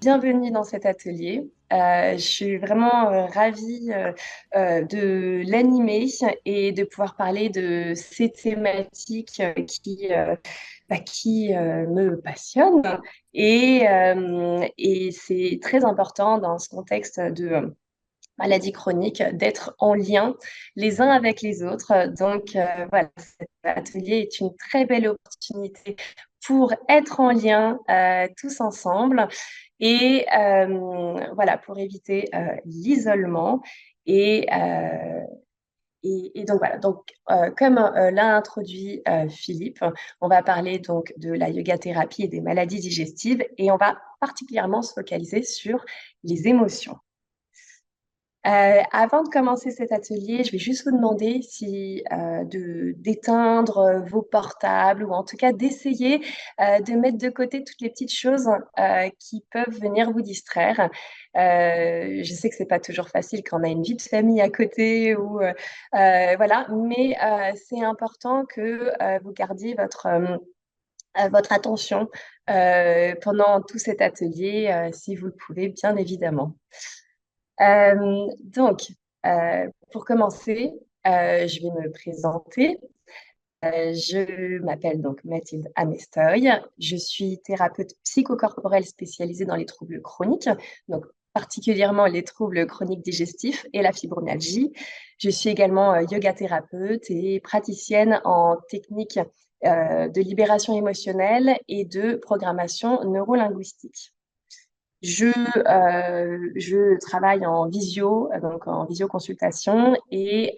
bienvenue dans cet atelier. Je suis vraiment ravie de l'animer et de pouvoir parler de ces thématiques qui me passionnent. Et c'est très important dans ce contexte de maladie chronique d'être en lien les uns avec les autres. Donc voilà, cet atelier est une très belle opportunité pour être en lien tous ensemble et pour éviter l'isolement. Et, euh, et donc voilà, comme l'a introduit Philippe, on va parler donc de la yoga thérapie et des maladies digestives et on va particulièrement se focaliser sur les émotions. Avant de commencer cet atelier, je vais juste vous demander si d'éteindre vos portables ou en tout cas d'essayer de mettre de côté toutes les petites choses qui peuvent venir vous distraire. Je sais que c'est pas toujours facile quand on a une vie de famille à côté ou voilà, mais c'est important que vous gardiez votre attention pendant tout cet atelier, si vous le pouvez, bien évidemment. Pour commencer, je vais me présenter. Je m'appelle donc Mathilde Amestoy. Je suis thérapeute psychocorporelle spécialisée dans les troubles chroniques, donc particulièrement les troubles chroniques digestifs et la fibromyalgie. Je suis également yoga thérapeute et praticienne en technique de libération émotionnelle et de programmation neurolinguistique. Je travaille en visio, donc en visioconsultation, et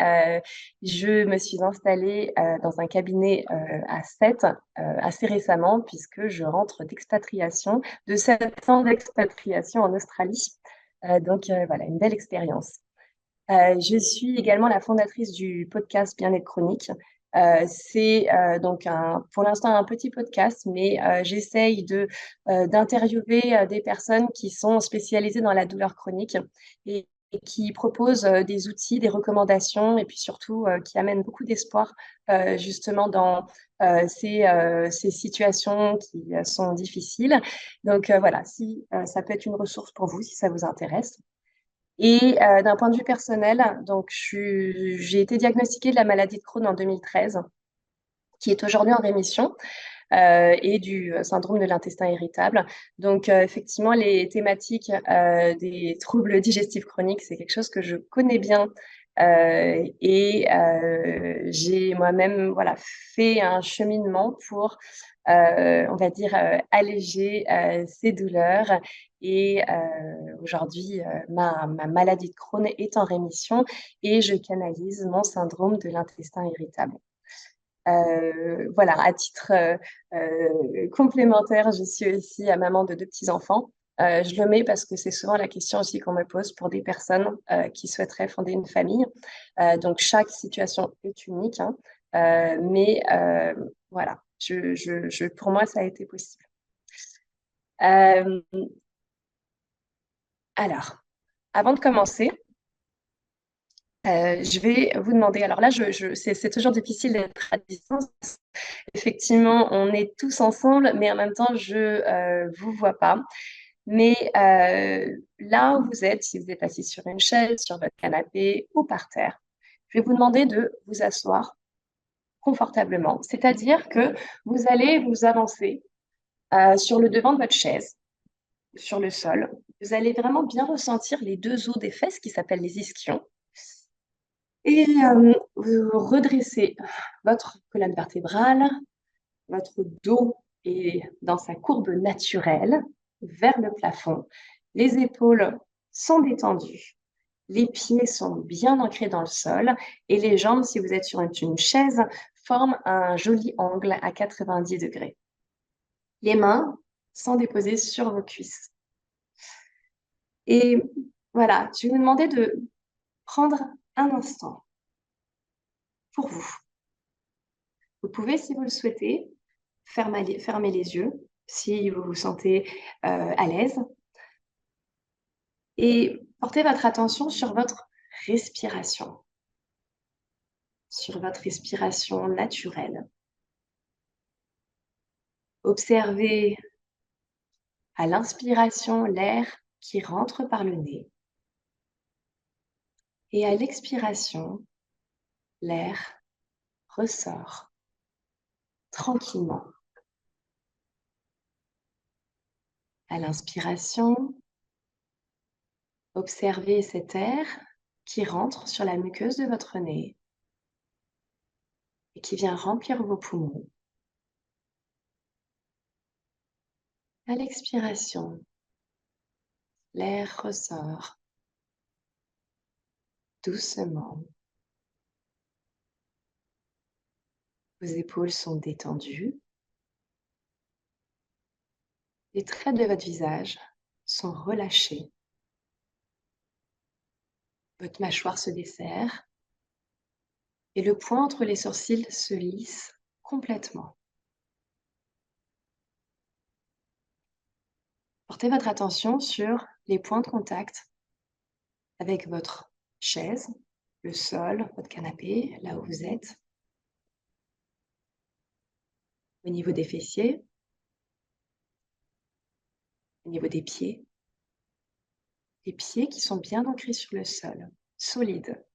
je me suis installée dans un cabinet à 7 assez récemment, puisque je rentre d'expatriation, de 7 ans d'expatriation en Australie. Voilà, une belle expérience. Je suis également la fondatrice du podcast Bien-être chronique. C'est donc pour l'instant un petit podcast, mais j'essaye d'interviewer des personnes qui sont spécialisées dans la douleur chronique et qui proposent des outils, des recommandations et puis surtout qui amènent beaucoup d'espoir justement dans ces situations qui sont difficiles. Donc voilà, si ça peut être une ressource pour vous, si ça vous intéresse. Et d'un point de vue personnel, j'ai été diagnostiquée de la maladie de Crohn en 2013, qui est aujourd'hui en rémission, et du syndrome de l'intestin irritable. Donc, effectivement, les thématiques des troubles digestifs chroniques, c'est quelque chose que je connais bien. J'ai moi-même voilà, fait un cheminement pour, on va dire, alléger ces douleurs. Et aujourd'hui, ma maladie de Crohn est en rémission et je canalise mon syndrome de l'intestin irritable. Voilà, à titre complémentaire, je suis aussi maman de deux petits-enfants. Je le mets parce que c'est souvent la question aussi qu'on me pose pour des personnes qui souhaiteraient fonder une famille. Donc, chaque situation est unique, hein. Voilà, pour moi, ça a été possible. Euh, alors, avant de commencer, je vais vous demander, alors là, c'est toujours difficile d'être à distance. Effectivement, on est tous ensemble, mais en même temps, je vous vois pas. Mais là où vous êtes, si vous êtes assis sur une chaise, sur votre canapé ou par terre, je vais vous demander de vous asseoir confortablement. C'est-à-dire que vous allez vous avancer sur le devant de votre chaise, sur le sol. Vous allez vraiment bien ressentir les deux os des fesses qui s'appellent les ischions. Et vous redressez votre colonne vertébrale, votre dos est dans sa courbe naturelle vers le plafond. Les épaules sont détendues. Les pieds sont bien ancrés dans le sol et les jambes, si vous êtes sur une chaise, forment un joli angle à 90 degrés. Les mains sont déposées sur vos cuisses. Et voilà, je vais vous demander de prendre un instant pour vous. Vous pouvez, si vous le souhaitez, fermer les yeux si vous vous sentez à l'aise et portez votre attention sur votre respiration naturelle. Observez À l'inspiration, l'air qui rentre par le nez. Et à l'expiration, l'air ressort tranquillement. À l'inspiration, observez cet air qui rentre sur la muqueuse de votre nez et qui vient remplir vos poumons. À l'expiration, l'air ressort doucement. Vos épaules sont détendues. Les traits de votre visage sont relâchés. Votre mâchoire se desserre et le point entre les sourcils se lisse complètement. Portez votre attention sur les points de contact avec votre chaise, le sol, votre canapé, là où vous êtes, au niveau des fessiers, au niveau des pieds. Les pieds qui sont bien ancrés sur le sol, solides.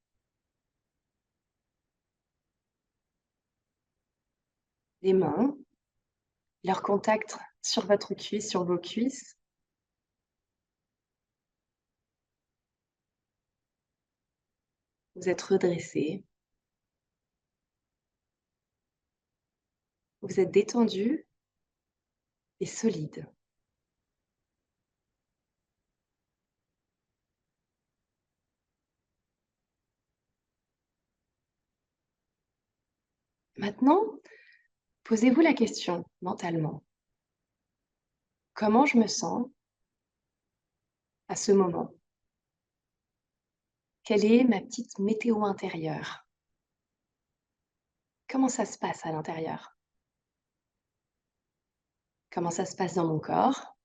Les mains, leur contact sur votre cuisse, sur vos cuisses. Vous êtes redressé. Vous êtes détendu et solide. Maintenant, posez-vous la question mentalement. Comment je me sens à ce moment? Quelle est ma petite météo intérieure? Comment ça se passe à l'intérieur? Comment ça se passe dans mon corps?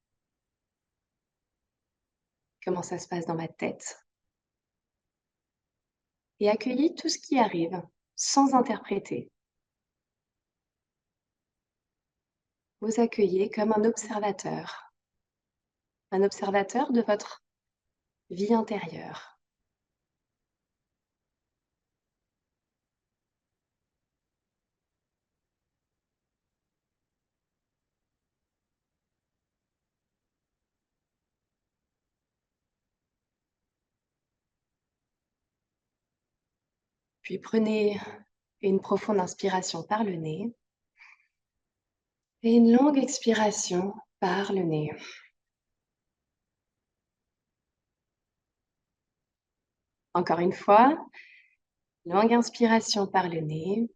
Comment ça se passe dans ma tête? Et accueillez tout ce qui arrive sans interpréter. Vous accueillez comme un observateur de votre vie intérieure. Puis prenez une profonde inspiration par le nez et une longue expiration par le nez. Encore une fois, longue inspiration par le nez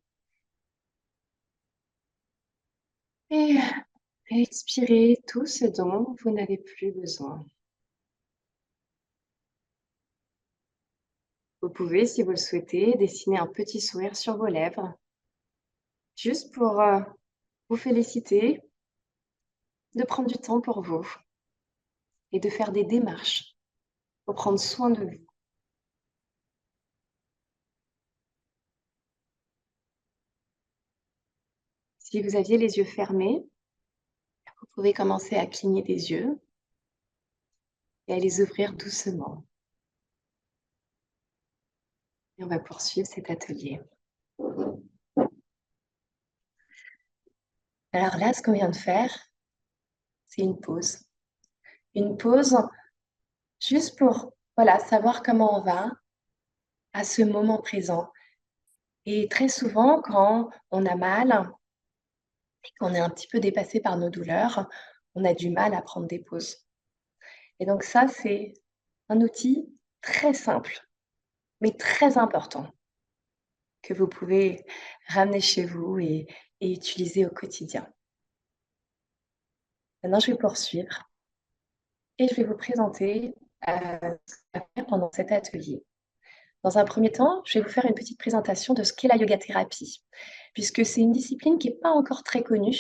et expirez tout ce dont vous n'avez plus besoin. Vous pouvez, si vous le souhaitez, dessiner un petit sourire sur vos lèvres, juste pour vous féliciter de prendre du temps pour vous et de faire des démarches pour prendre soin de vous. Si vous aviez les yeux fermés, vous pouvez commencer à cligner des yeux et à les ouvrir doucement. Et on va poursuivre cet atelier. Alors là, ce qu'on vient de faire, c'est une pause. Une pause juste pour savoir comment on va à ce moment présent. Et très souvent, quand on a mal et qu'on est un petit peu dépassé par nos douleurs, on a du mal à prendre des pauses. Et donc ça, c'est un outil très simple, mais très important, que vous pouvez ramener chez vous et utiliser au quotidien. Maintenant, je vais poursuivre et je vais vous présenter ce qu'on va faire pendant cet atelier. Dans un premier temps, je vais vous faire une petite présentation de ce qu'est la yoga thérapie, puisque c'est une discipline qui n'est pas encore très connue.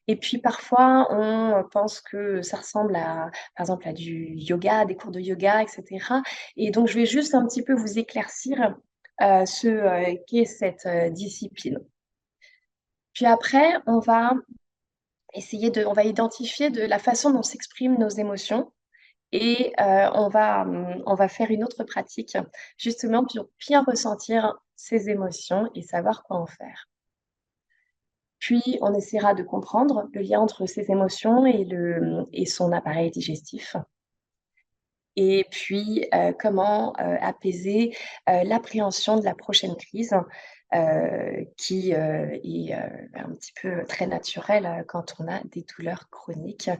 Et puis parfois, on pense que ça ressemble par exemple, à du yoga, des cours de yoga, etc. Et donc, je vais juste un petit peu vous éclaircir qu'est cette discipline. Puis après, on va on va identifier de la façon dont s'expriment nos émotions et on va faire une autre pratique justement pour bien ressentir ces émotions et savoir quoi en faire. Puis, on essaiera de comprendre le lien entre ces émotions et son appareil digestif. Et puis, comment apaiser l'appréhension de la prochaine crise qui est un petit peu très naturelle quand on a des douleurs chroniques.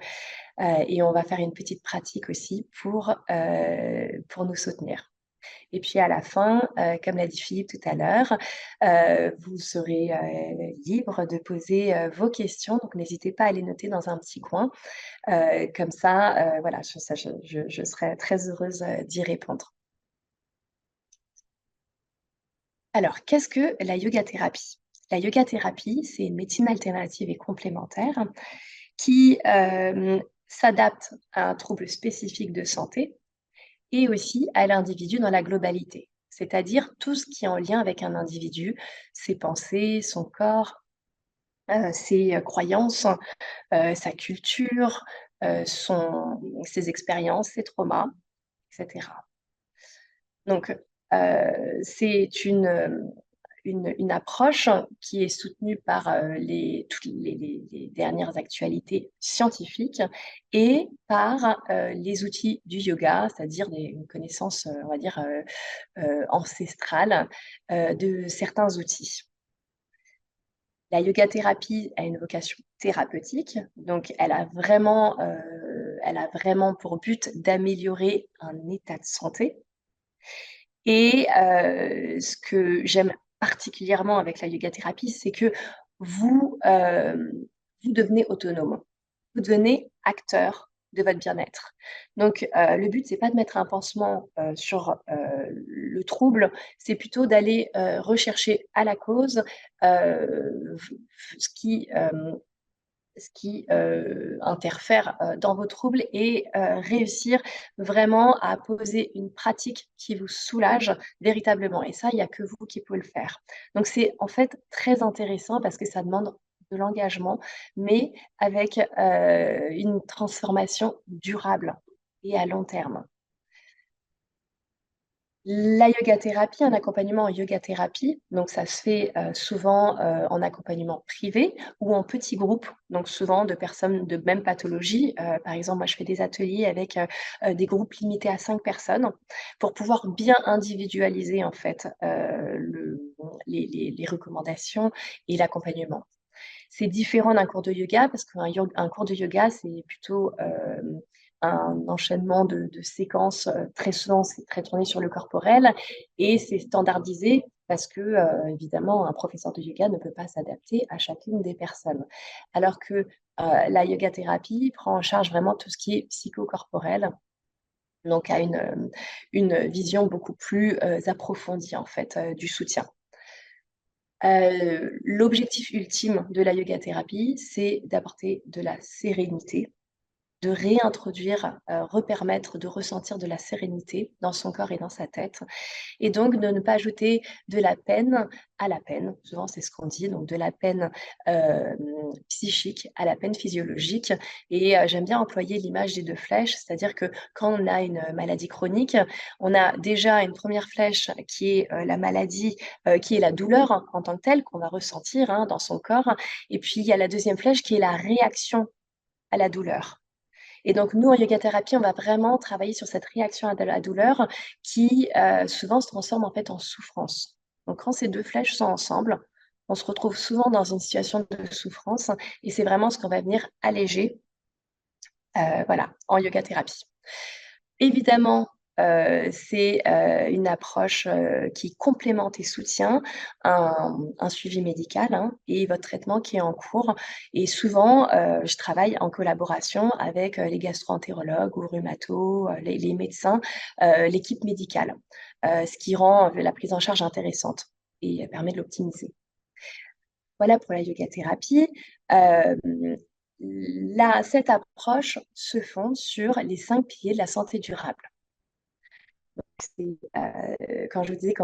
Et on va faire une petite pratique aussi pour nous soutenir. Et puis à la fin, comme l'a dit Philippe tout à l'heure, vous serez libre de poser vos questions. Donc n'hésitez pas à les noter dans un petit coin. Comme ça, voilà, je serai très heureuse d'y répondre. Alors, qu'est-ce que la yoga thérapie? La yoga thérapie, c'est une médecine alternative et complémentaire qui s'adapte à un trouble spécifique de santé et aussi à l'individu dans la globalité. C'est-à-dire tout ce qui est en lien avec un individu, ses pensées, son corps, ses croyances, sa culture, ses expériences, ses traumas, etc. Donc, c'est une approche qui est soutenue par toutes les dernières actualités scientifiques et par les outils du yoga, c'est-à-dire une connaissance, on va dire, ancestrale de certains outils. La yoga thérapie a une vocation thérapeutique, donc elle a vraiment pour but d'améliorer un état de santé. Et ce que j'aime particulièrement avec la yoga thérapie, c'est que vous, vous devenez autonome. Vous devenez acteur de votre bien-être. Donc le but, c'est pas de mettre un pansement, sur, le trouble, c'est plutôt d'aller, rechercher à la cause, ce qui, interfère, dans vos troubles et réussir vraiment à poser une pratique qui vous soulage véritablement et ça, il y a que vous qui pouvez le faire. Donc c'est en fait très intéressant parce que ça demande de l'engagement, mais avec, une transformation durable et à long terme. La yoga thérapie, un accompagnement en yoga thérapie, donc ça se fait, souvent, en accompagnement privé ou en petits groupes, donc souvent de personnes de même pathologie. Par exemple, moi je fais des ateliers avec, des groupes limités à 5 personnes pour pouvoir bien individualiser en fait, les recommandations et l'accompagnement. C'est différent d'un cours de yoga parce qu'un cours de yoga, c'est plutôt un enchaînement de séquences. Très souvent, c'est très tourné sur le corporel et c'est standardisé parce que, évidemment, un professeur de yoga ne peut pas s'adapter à chacune des personnes. Alors que la yoga thérapie prend en charge vraiment tout ce qui est psychocorporel, donc a une vision beaucoup plus approfondie en fait du soutien. L'objectif ultime de la yoga thérapie, c'est d'apporter de la sérénité, de réintroduire, repermettre de ressentir de la sérénité dans son corps et dans sa tête et donc de ne pas ajouter de la peine à la peine. Souvent, c'est ce qu'on dit, donc de la peine, hem, psychique à la peine physiologique et j'aime bien employer l'image des 2 flèches, c'est-à-dire que quand on a une maladie chronique, on a déjà une première flèche qui est, la maladie, qui est la douleur en tant que telle qu'on va ressentir, hein, dans son corps et puis il y a la deuxième flèche qui est la réaction à la douleur. Et donc nous, en yoga thérapie, on va vraiment travailler sur cette réaction à de la douleur qui, souvent se transforme en fait en souffrance. Donc quand ces 2 flèches sont ensemble, on se retrouve souvent dans une situation de souffrance et c'est vraiment ce qu'on va venir alléger, voilà, en yoga thérapie. Évidemment, c'est, une approche, qui complémente et soutient un suivi médical, hein et votre traitement qui est en cours et souvent, je travaille en collaboration avec, les gastro-entérologues ou rhumatos, les médecins, l'équipe médicale, ce qui rend la prise en charge intéressante et permet de l'optimiser. Voilà pour la yoga thérapie. Hem, cette approche se fonde sur les 5 piliers de la santé durable. C'est, quand je vous disais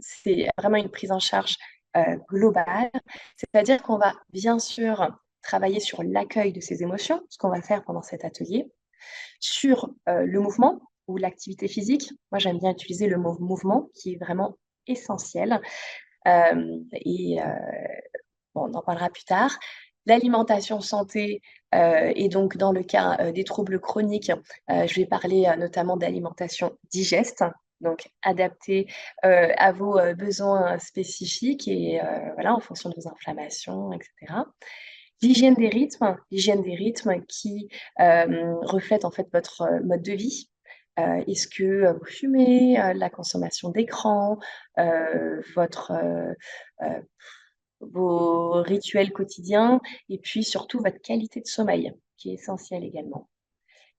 c'est vraiment une prise en charge, globale, c'est-à-dire qu'on va bien sûr travailler sur l'accueil de ces émotions, ce qu'on va faire pendant cet atelier, sur le mouvement ou l'activité physique. Moi, j'aime bien utiliser le mot mouvement qui est vraiment essentiel. Et bon, on en parlera plus tard. L'alimentation santé, et donc dans le cas des troubles chroniques, je vais parler notamment d'alimentation digeste, donc adaptée à vos besoins spécifiques et voilà, en fonction de vos inflammations, etc. L'hygiène des rythmes qui reflète en fait votre mode de vie. Est-ce que vous fumez, la consommation d'écran, votre vos rituels quotidiens et puis surtout votre qualité de sommeil, qui est essentielle également.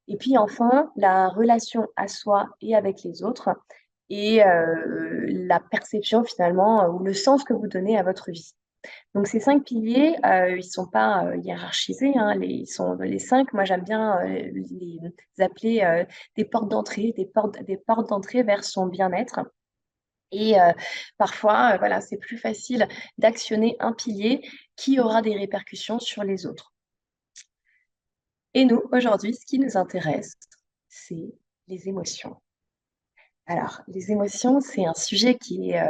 Et puis enfin, la relation à soi et avec les autres et la perception finalement ou le sens que vous donnez à votre vie. Donc ces 5 piliers, ils sont pas, hiérarchisés, hein, ils sont les 5. Moi j'aime bien, les appeler, des portes d'entrée, des portes d'entrée vers son bien-être. Et parfois, voilà, c'est plus facile d'actionner un pilier qui aura des répercussions sur les autres. Et nous, aujourd'hui, ce qui nous intéresse, c'est les émotions. Alors, les émotions, c'est un sujet qui est,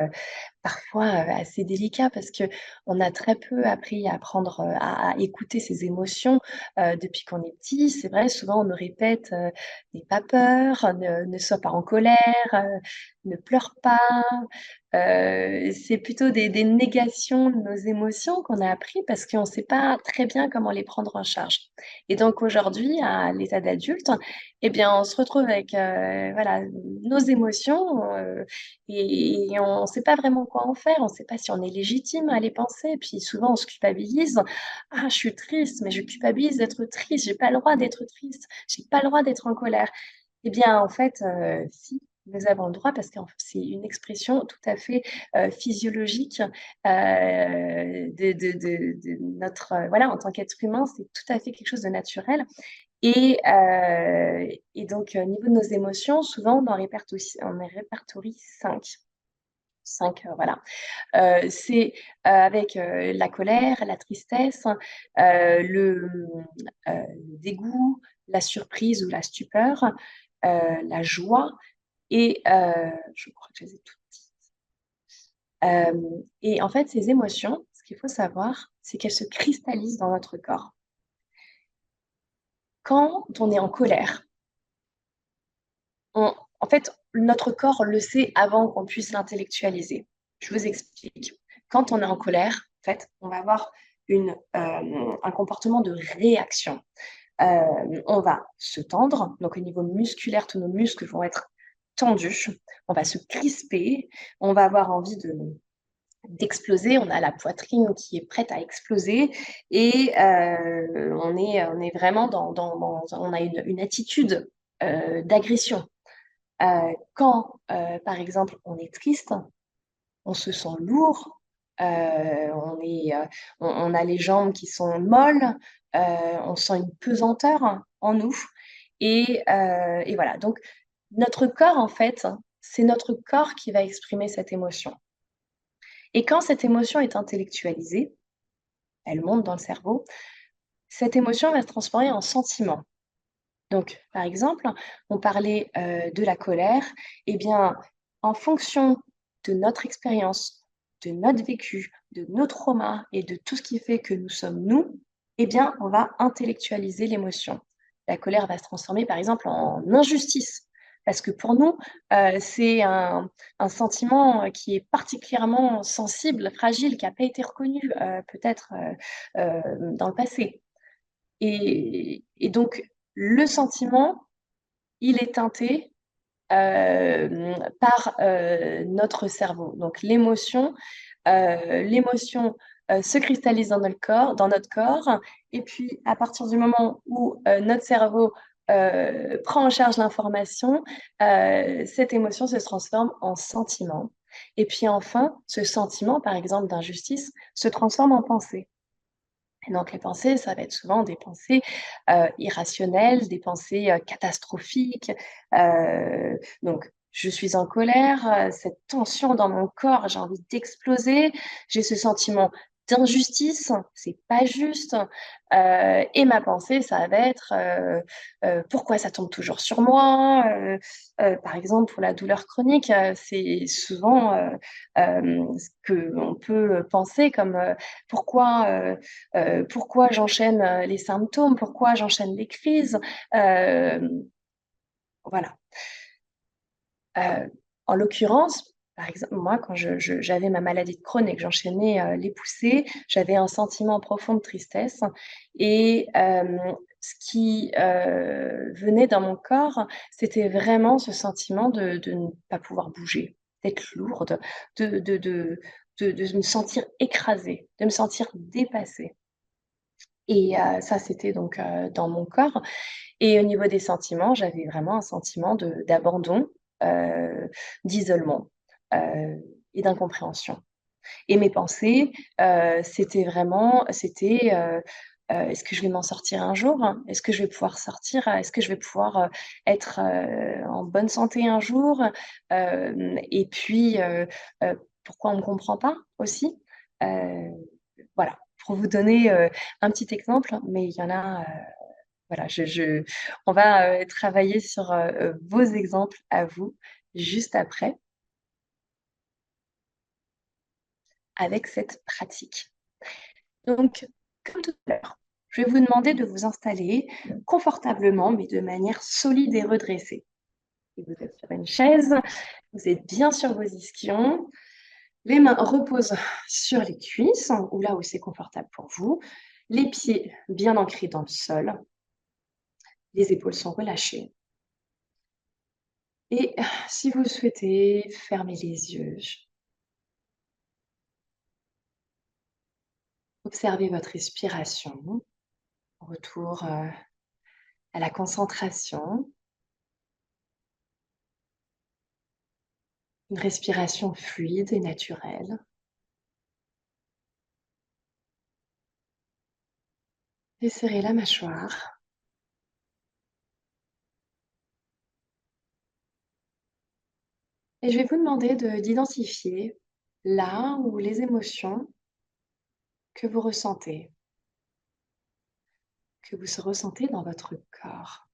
parfois, assez délicat parce qu'on a très peu appris à apprendre, à écouter ses émotions, depuis qu'on est petit. C'est vrai, souvent on nous répète, «N'aie pas peur, ne sois pas en colère, ne pleure pas». C'est plutôt des négations de nos émotions qu'on a appris parce qu'on ne sait pas très bien comment les prendre en charge. Et donc aujourd'hui, à l'état d'adulte, eh bien, on se retrouve avec, voilà, nos émotions, et on ne sait pas vraiment quoi en faire. On ne sait pas si on est légitime à les penser. Puis souvent, on se culpabilise. «Ah, je suis triste, mais je culpabilise d'être triste. J'ai pas le droit d'être triste. J'ai pas le droit d'être en colère». Eh bien, en fait, si, nous avons le droit parce que c'est une expression tout à fait, physiologique, de notre, voilà, en tant qu'être humain, c'est tout à fait quelque chose de naturel et donc au niveau de nos émotions, souvent on en répertorie 5. 5, voilà. C'est, avec, la colère, la tristesse, le dégoût, la surprise ou la stupeur, la joie et je crois que je les ai toutes dites. Et en fait, ces émotions, ce qu'il faut savoir, c'est qu'elles se cristallisent dans notre corps. Quand on est en colère, en fait, notre corps le sait avant qu'on puisse l'intellectualiser. Je vous explique. Quand on est en colère, en fait, on va avoir un comportement de réaction. On va se tendre, donc au niveau musculaire, tous nos muscles vont être tendus, on va se crisper, on va avoir envie d'exploser, on a la poitrine qui est prête à exploser et on est vraiment on a une attitude d'agression. Quand, par exemple, on est triste, on se sent lourd, on a les jambes qui sont molles, on sent une pesanteur en nous et voilà. Donc notre corps, en fait, c'est notre corps qui va exprimer cette émotion et quand cette émotion est intellectualisée, elle monte dans le cerveau, cette émotion va se transformer en sentiment. Donc, par exemple, on parlait, de la colère, eh bien, en fonction de notre expérience, de notre vécu, de nos traumas et de tout ce qui fait que nous sommes nous, eh bien, on va intellectualiser l'émotion. La colère va se transformer, par exemple, en injustice parce que pour nous, c'est un sentiment, qui est particulièrement sensible, fragile, qui a pas été reconnu, peut-être, dans le passé. Et donc le sentiment, il est teinté, par, notre cerveau. Donc l'émotion, se cristallise dans notre corps et puis à partir du moment où, notre cerveau, prend en charge l'information, cette émotion se transforme en sentiment et puis enfin, ce sentiment, par exemple d'injustice, se transforme en pensée. Et donc les pensées, ça va être souvent des pensées, irrationnelles, des pensées, catastrophiques. Donc je suis en colère, cette tension dans mon corps, j'ai envie d'exploser, j'ai ce sentiment d'injustice, c'est pas juste. Et ma pensée, ça va être pourquoi ça tombe toujours sur moi? Par exemple, pour la douleur chronique, c'est souvent ce qu'on peut penser comme pourquoi j'enchaîne les symptômes, pourquoi j'enchaîne les crises. Euh, voilà. En l'occurrence, par exemple, moi, quand j'avais ma maladie de Crohn et que j'enchaînais les poussées, j'avais un sentiment profond de tristesse. Et ce qui venait dans mon corps, c'était vraiment ce sentiment de ne pas pouvoir bouger, d'être lourde, de, de, de, de me sentir écrasée, de me sentir dépassée. Et ça, c'était donc dans mon corps. Et au niveau des sentiments, j'avais vraiment un sentiment d'abandon, euh, d'isolement et d'incompréhension. Et mes pensées, est-ce que je vais m'en sortir un jour? Est-ce que je vais pouvoir sortir? Est-ce que je vais pouvoir être en bonne santé un jour? Et puis, pourquoi on ne me comprend pas aussi? Euh, voilà, pour vous donner un petit exemple, mais il y en a. Voilà, on va travailler sur vos exemples à vous juste après avec cette pratique. Donc, comme tout à l'heure, je vais vous demander de vous installer confortablement, mais de manière solide et redressée. Et vous êtes sur une chaise, vous êtes bien sur vos ischions, les mains reposent sur les cuisses ou là où c'est confortable pour vous, les pieds bien ancrés dans le sol, les épaules sont relâchées. Et si vous le souhaitez, fermez les yeux. Observez votre respiration. Retour à la concentration. Une respiration fluide et naturelle. Desserrez la mâchoire. Et je vais vous demander d'identifier là où les émotions que vous ressentez, dans votre corps.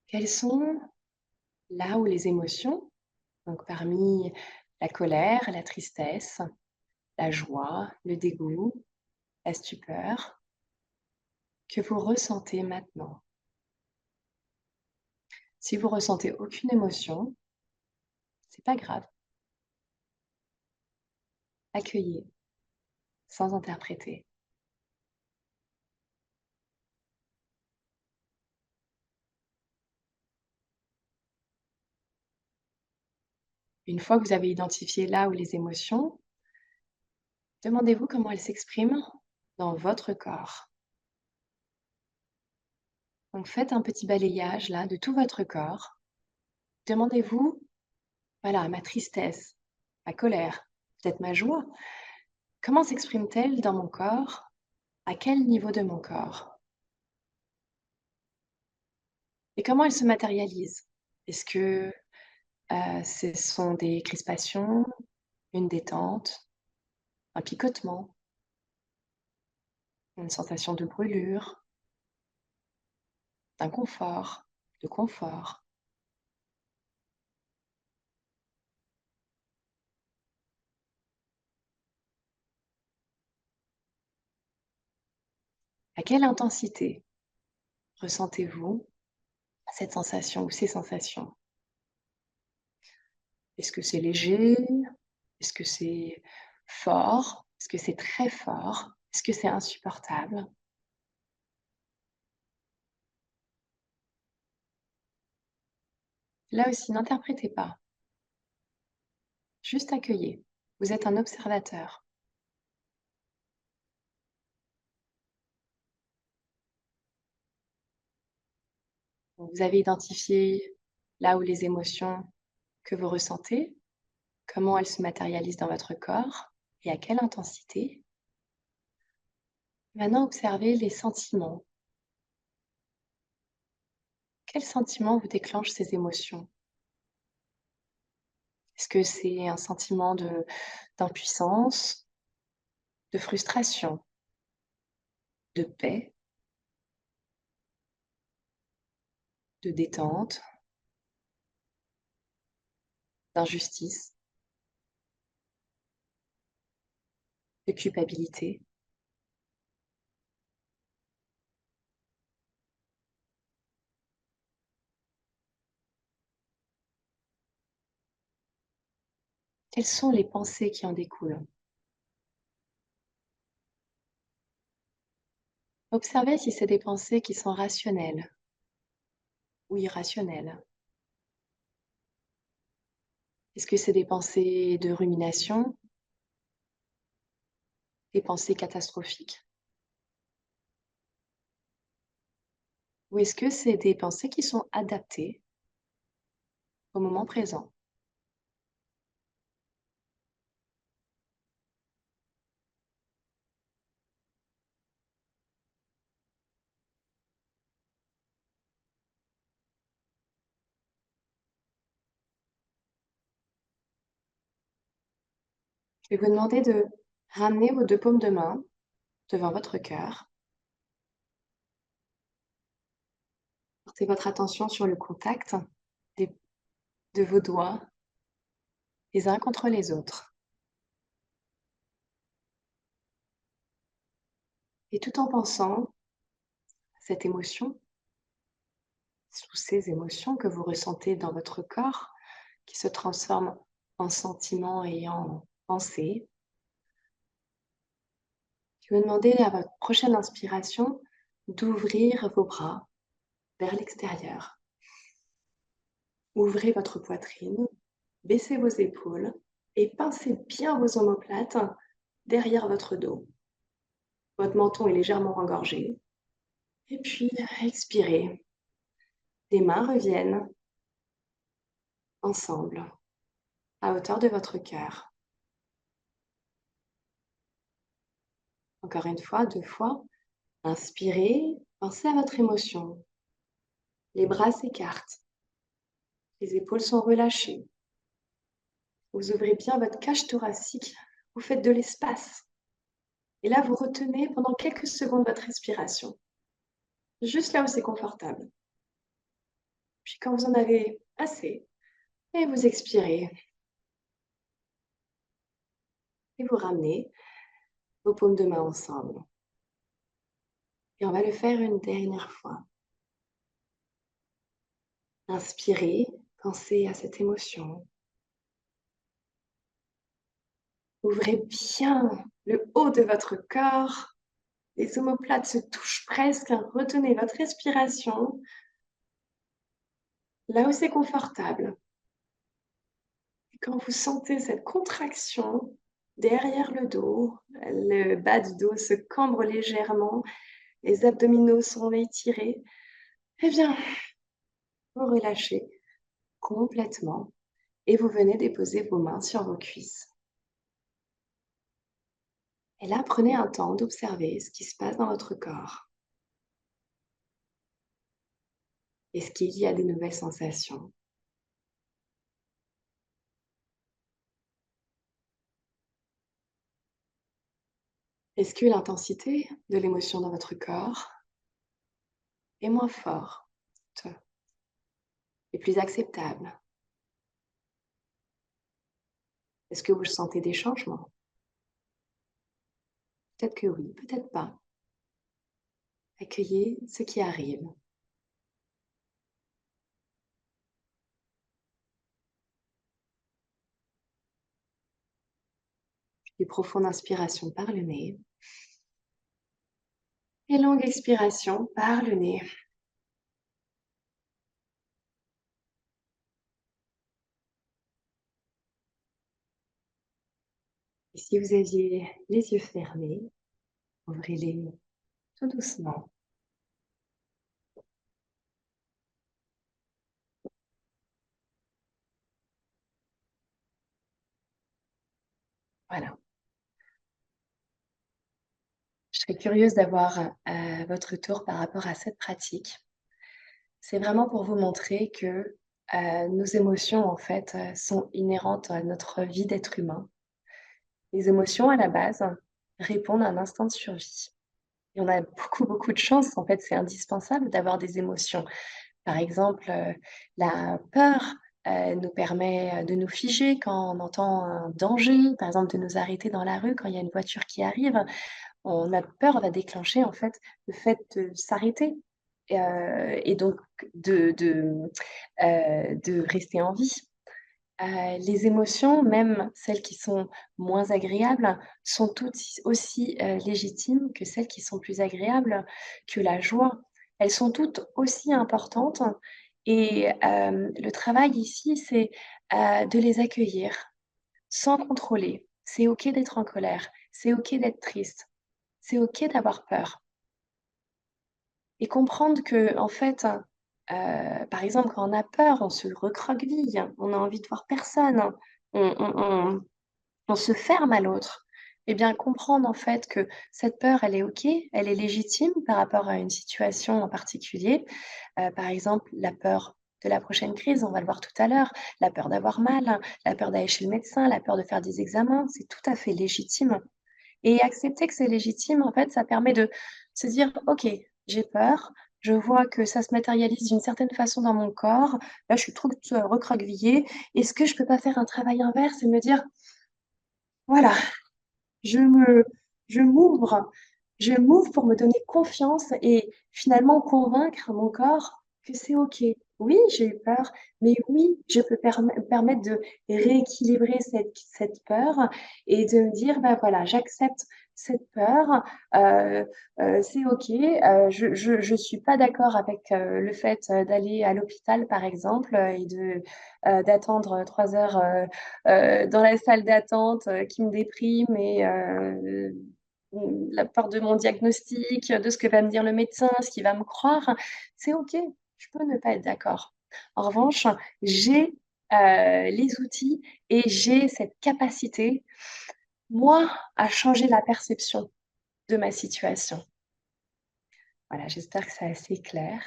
Quelles sont là où les émotions, donc parmi la colère, la tristesse, la joie, le dégoût, la stupeur, que vous ressentez maintenant. Si vous ressentez aucune émotion, c'est pas grave. Accueillez, sans interpréter. Une fois que vous avez identifié là où les émotions, demandez-vous comment elles s'expriment dans votre corps. Donc faites un petit balayage là de tout votre corps. Demandez-vous, voilà, ma tristesse, ma colère, peut-être ma joie, comment s'exprime-t-elle dans mon corps? À quel niveau de mon corps? Et comment elle se matérialise? Est-ce que ce sont des crispations, une détente, un picotement, une sensation de brûlure, d'inconfort, de confort? À quelle intensité ressentez-vous cette sensation ou ces sensations? Est-ce que c'est léger? Est-ce que c'est fort? Est-ce que c'est très fort? Est-ce que c'est insupportable? Là aussi, n'interprétez pas, juste accueillez. Vous êtes un observateur. Vous avez identifié là où les émotions que vous ressentez, comment elles se matérialisent dans votre corps et à quelle intensité. Maintenant, observez les sentiments. Quels sentiments vous déclenchent ces émotions? Est-ce que c'est un sentiment d'impuissance, de frustration, de paix, de détente, d'injustice, de culpabilité? Quelles sont les pensées qui en découlent? Observez si c'est des pensées qui sont rationnelles ou irrationnelles. Est-ce que c'est des pensées de rumination, des pensées catastrophiques? Ou est-ce que c'est des pensées qui sont adaptées au moment présent? Je vais vous demander de ramener vos 2 paumes de main devant votre cœur. Portez votre attention sur le contact des de vos doigts les uns contre les autres. Et tout en pensant à cette émotion, sous ces émotions que vous ressentez dans votre corps, qui se transforment en sentiments et en pensées, je vais vous demander à votre prochaine inspiration d'ouvrir vos bras vers l'extérieur. Ouvrez votre poitrine, baissez vos épaules et pincez bien vos omoplates derrière votre dos. Votre menton est légèrement engorgé. Et puis, expirez. Les mains reviennent ensemble, à hauteur de votre cœur. Encore une fois, 2 fois. Inspirez, pensez à votre émotion. Les bras s'écartent, les épaules sont relâchées. Vous ouvrez bien votre cage thoracique, vous faites de l'espace. Et là, vous retenez pendant quelques secondes votre respiration, juste là où c'est confortable. Puis quand vous en avez assez, et vous expirez et vous ramenez vos paumes de main ensemble. Et on va le faire une dernière fois. Inspirez, pensez à cette émotion. Ouvrez bien le haut de votre corps. Les omoplates se touchent presque. Retenez votre respiration là où c'est confortable. Et quand vous sentez cette contraction derrière le dos, le bas du dos se cambre légèrement, les abdominaux sont étirés, eh bien, vous relâchez complètement et vous venez déposer vos mains sur vos cuisses. Et là, prenez un temps d'observer ce qui se passe dans votre corps. Est-ce qu'il y a des nouvelles sensations? Est-ce que l'intensité de l'émotion dans votre corps est moins forte et plus acceptable? Est-ce que vous sentez des changements? Peut-être que oui, peut-être pas. Accueillez ce qui arrive. Une profonde inspiration par le nez et longue expiration par le nez. Et si vous aviez les yeux fermés, ouvrez-les tout doucement. Voilà. Je serais curieuse d'avoir votre tour par rapport à cette pratique. C'est vraiment pour vous montrer que Nos émotions, en fait, sont inhérentes à notre vie d'être humain. Les émotions, à la base, répondent à un instinct de survie. Et on a beaucoup, beaucoup de chance, en fait, c'est indispensable d'avoir des émotions. Par exemple, la peur, nous permet de nous figer quand on entend un danger, par exemple de nous arrêter dans la rue quand il y a une voiture qui arrive. On a peur va déclencher en fait le fait de s'arrêter et donc de rester en vie. Les émotions, même celles qui sont moins agréables, sont toutes aussi légitimes que celles qui sont plus agréables, que la joie. Elles sont toutes aussi importantes et le travail ici, c'est de les accueillir sans contrôler. C'est OK d'être en colère, c'est OK d'être triste, c'est OK d'avoir peur et comprendre que en fait, par exemple, quand on a peur, on se recroqueville, on a envie de voir personne, on on se ferme à l'autre. Et bien comprendre en fait que cette peur, elle est OK, elle est légitime par rapport à une situation en particulier. Par exemple, la peur de la prochaine crise, on va le voir tout à l'heure, la peur d'avoir mal, la peur d'aller chez le médecin, la peur de faire des examens, c'est tout à fait légitime. Et accepter que c'est légitime, en fait, ça permet de se dire: «OK, j'ai peur, je vois que ça se matérialise d'une certaine façon dans mon corps. Là, je suis trop recroquevillée. Est-ce que je peux pas faire un travail inverse et me dire: "Voilà, je me je m'ouvre je m'ouvre pour me donner confiance et finalement convaincre mon corps que c'est OK. Oui, j'ai eu peur, mais oui, je peux permettre de rééquilibrer cette peur et de me dire: «Bah, voilà, j'accepte cette peur, heu c'est OK, je suis pas d'accord avec, le fait, d'aller à l'hôpital, par exemple, et d'attendre 3 heures, dans la salle d'attente, qui me déprime et la peur de mon diagnostic, de ce que va me dire le médecin, ce qu'il va me croire, c'est OK, je peux ne pas être d'accord. En revanche, j'ai, les outils et j'ai cette capacité, moi, à changer la perception de ma situation. Voilà, j'espère que c'est assez clair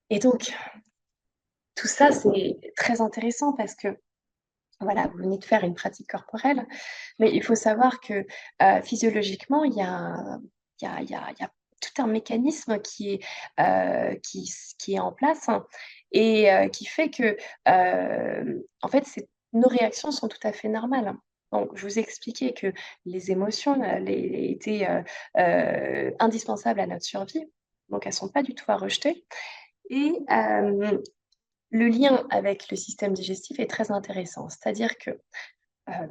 et donc tout ça, c'est très intéressant parce que, voilà, vous venez de faire une pratique corporelle, mais il faut savoir que, physiologiquement, il y a tout un mécanisme qui est en place hein, et qui fait que, en fait, nos réactions sont tout à fait normales. Donc je vous ai expliqué que les émotions, étaient, indispensables à notre survie, donc elles ne sont pas du tout à rejeter et le lien avec le système digestif est très intéressant. C'est-à-dire que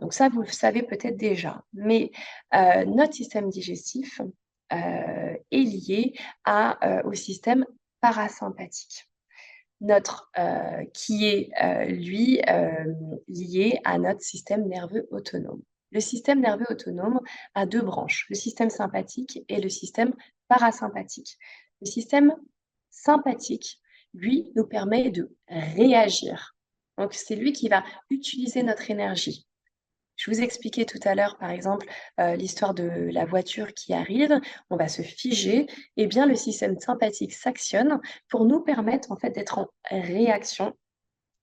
donc ça, vous le savez peut-être déjà, mais notre système digestif, est lié au système parasympathique. Qui est, lui, lié à notre système nerveux autonome. Le système nerveux autonome a 2 branches, le système sympathique et le système parasympathique. Le système sympathique, lui, nous permet de réagir. Donc c'est lui qui va utiliser notre énergie. Je vous expliquais tout à l'heure, par exemple, l'histoire de la voiture qui arrive, on va se figer et bien le système sympathique s'actionne pour nous permettre en fait d'être en réaction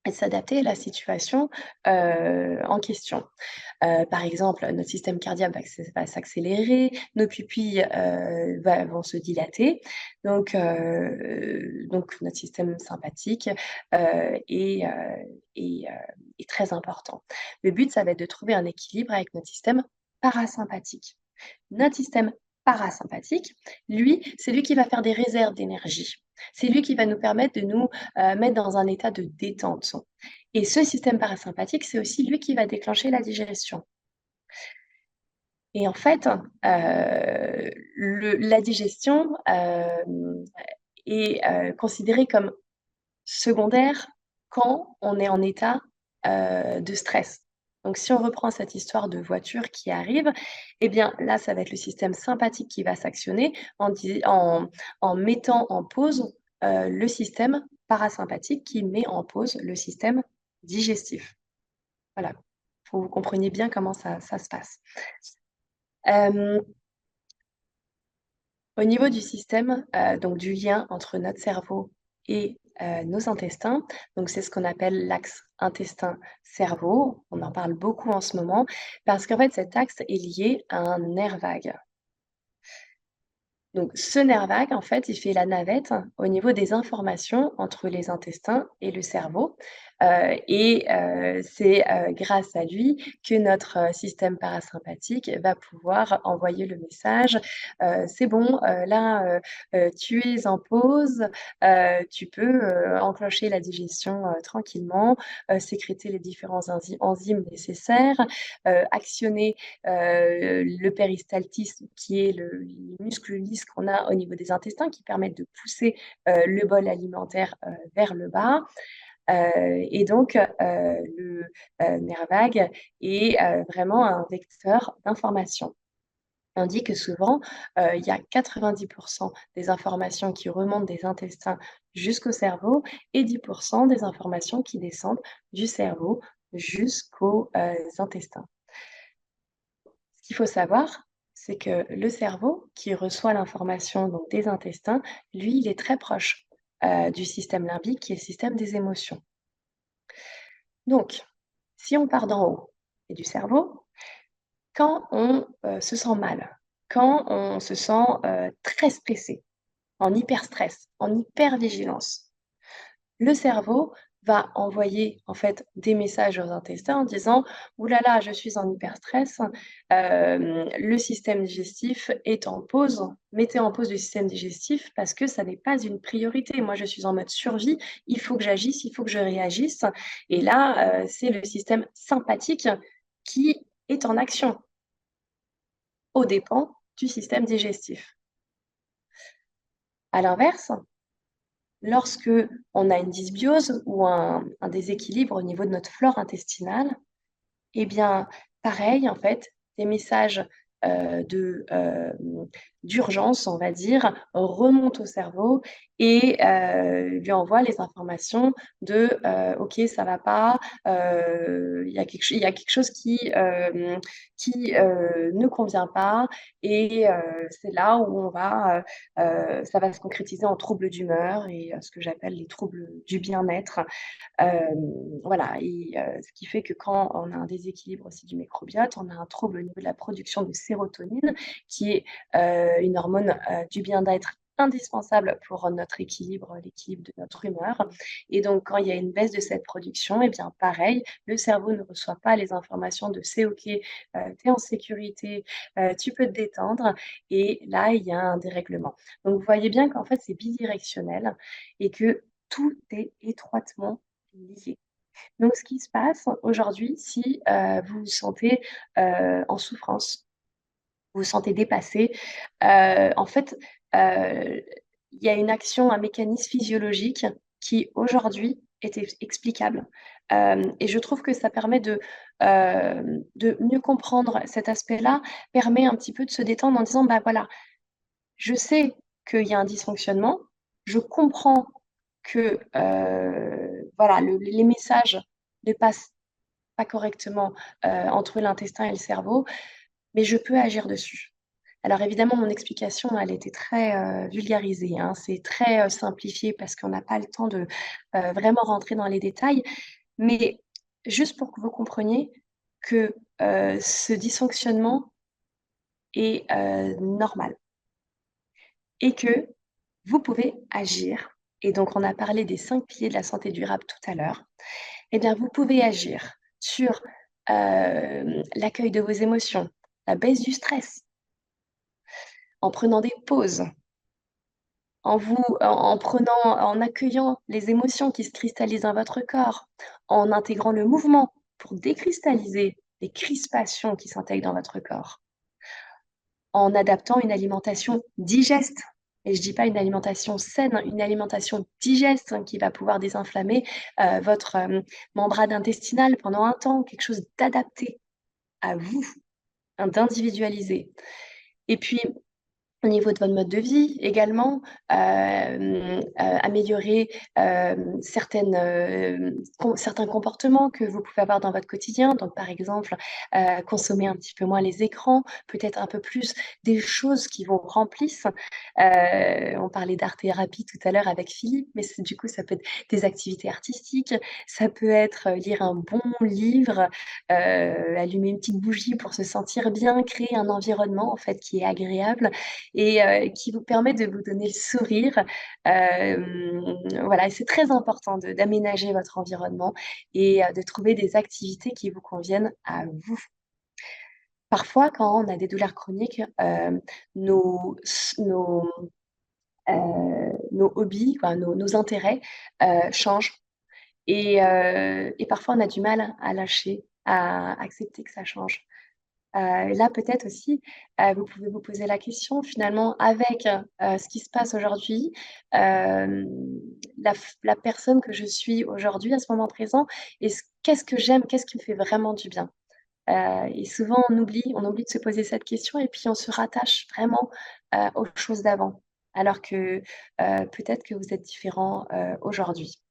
et de s'adapter à la situation, en question. Par exemple, notre système cardiaque va s'accélérer, nos pupilles, vont se dilater, donc notre système sympathique, est, est très important. Le but, ça va être de trouver un équilibre avec notre système parasympathique. Notre système parasympathique, lui, c'est lui qui va faire des réserves d'énergie. C'est lui qui va nous permettre de nous, mettre dans un état de détente et ce système parasympathique, c'est aussi lui qui va déclencher la digestion. Et en fait, la digestion, est, considérée comme secondaire quand on est en état, de stress. Donc si on reprend cette histoire de voiture qui arrive, eh bien là, ça va être le système sympathique qui va s'actionner en mettant en pause, le système parasympathique qui met en pause le système digestif. Voilà, faut que vous compreniez bien comment ça se passe. Hem, au niveau du système, donc du lien entre notre cerveau et nos intestins. Donc c'est ce qu'on appelle l'axe intestin-cerveau. On en parle beaucoup en ce moment parce qu'en fait cet axe est lié à un nerf vague. Donc ce nerf vague, en fait, il fait la navette au niveau des informations entre les intestins et le cerveau. C'est grâce à lui que notre système parasympathique va pouvoir envoyer le message, c'est bon, là, tu es en pause, tu peux enclencher la digestion tranquillement, sécréter les différents enzymes nécessaires, actionner le péristaltisme qui est les muscles lisses qu'on a au niveau des intestins qui permettent de pousser le bol alimentaire vers le bas. Et donc, le nerf vague est vraiment un vecteur d'information. On dit que souvent, il y a 90% des informations qui remontent des intestins jusqu'au cerveau et 10% des informations qui descendent du cerveau jusqu'aux intestins. Ce qu'il faut savoir, c'est que le cerveau qui reçoit l'information donc des intestins, lui, il est très proche du système limbique qui est le système des émotions. Donc, si on part d'en haut et du cerveau, quand on se sent mal, quand on se sent très stressé, en hyperstress, en hypervigilance, le cerveau va envoyer en fait des messages aux intestins en disant: «Ouh là là, je suis en hyperstress, le système digestif est en pause. Mettez en pause le système digestif parce que ça n'est pas une priorité. Moi, je suis en mode survie, il faut que j'agisse, il faut que je réagisse» et là, c'est le système sympathique qui est en action, aux dépens du système digestif. À l'inverse, lorsque on a une dysbiose ou un déséquilibre au niveau de notre flore intestinale, eh bien, pareil, en fait, des messages d'urgence, on va dire, remontent au cerveau et lui envoient les informations de OK, ça va pas, il y a quelque chose qui ne convient pas et c'est là où ça va se concrétiser en troubles d'humeur et ce que j'appelle les troubles du bien-être. Voilà et ce qui fait que quand on a un déséquilibre aussi du microbiote, on a un trouble au niveau de la production de sérotonine qui est, une hormone, du bien-être indispensable pour notre équilibre, l'équilibre de notre humeur et donc quand il y a une baisse de cette production et bien pareil, le cerveau ne reçoit pas les informations de: «C'est OK, tu es en sécurité, tu peux te détendre» et là, il y a un dérèglement. Donc vous voyez bien qu'en fait, c'est bidirectionnel et que tout est étroitement lié. Donc ce qui se passe aujourd'hui, si, vous vous sentez, en souffrance, vous vous sentez dépassé, en fait, heu, il y a une action, un mécanisme physiologique qui aujourd'hui est explicable. Et je trouve que ça permet de mieux comprendre cet aspect-là, permet un petit peu de se détendre en disant: «Bah, voilà, je sais qu'il y a un dysfonctionnement, je comprends que, voilà, les messages ne passent pas correctement, entre l'intestin et le cerveau, mais je peux agir dessus. Alors évidemment, mon explication, elle était très, vulgarisée, hein. C'est très, simplifié parce qu'on n'a pas le temps de, vraiment rentrer dans les détails. Mais juste pour que vous compreniez que, ce dysfonctionnement est, normal et que vous pouvez agir et donc on a parlé des 5 piliers de la santé durable tout à l'heure. Eh bien, vous pouvez agir sur, l'accueil de vos émotions, la baisse du stress, en prenant des pauses, en accueillant les émotions qui se cristallisent dans votre corps, en intégrant le mouvement pour décristalliser les crispations qui s'intègrent dans votre corps, en adaptant une alimentation digeste et je dis pas une alimentation saine, hein, une alimentation digeste, hein, qui va pouvoir désinflammer, votre, membrane intestinale pendant un temps, quelque chose d'adapté à vous, hein, d'individualisé et puis au niveau de votre mode de vie également, améliorer certains comportements que vous pouvez avoir dans votre quotidien. Donc, par exemple, consommer un petit peu moins les écrans, peut-être un peu plus des choses qui vous remplissent. On parlait d'art-thérapie tout à l'heure avec Philippe, mais du coup, ça peut être des activités artistiques, ça peut être lire un bon livre, allumer une petite bougie pour se sentir bien, créer un environnement en fait qui est agréable et qui vous permet de vous donner le sourire. Voilà, et c'est très important d'aménager votre environnement et de trouver des activités qui vous conviennent à vous. Parfois, quand on a des douleurs chroniques, nos, nos, nos hobbies, quoi, nos intérêts changent. Et parfois, on a du mal à lâcher, à accepter que ça change. Là, peut-être aussi, vous pouvez vous poser la question, finalement, avec ce qui se passe aujourd'hui, la personne que je suis aujourd'hui, à ce moment présent, qu'est-ce que j'aime, qu'est-ce qui me fait vraiment du bien? Et souvent, on oublie de se poser cette question et puis on se rattache vraiment aux choses d'avant, alors que peut-être que vous êtes différent aujourd'hui.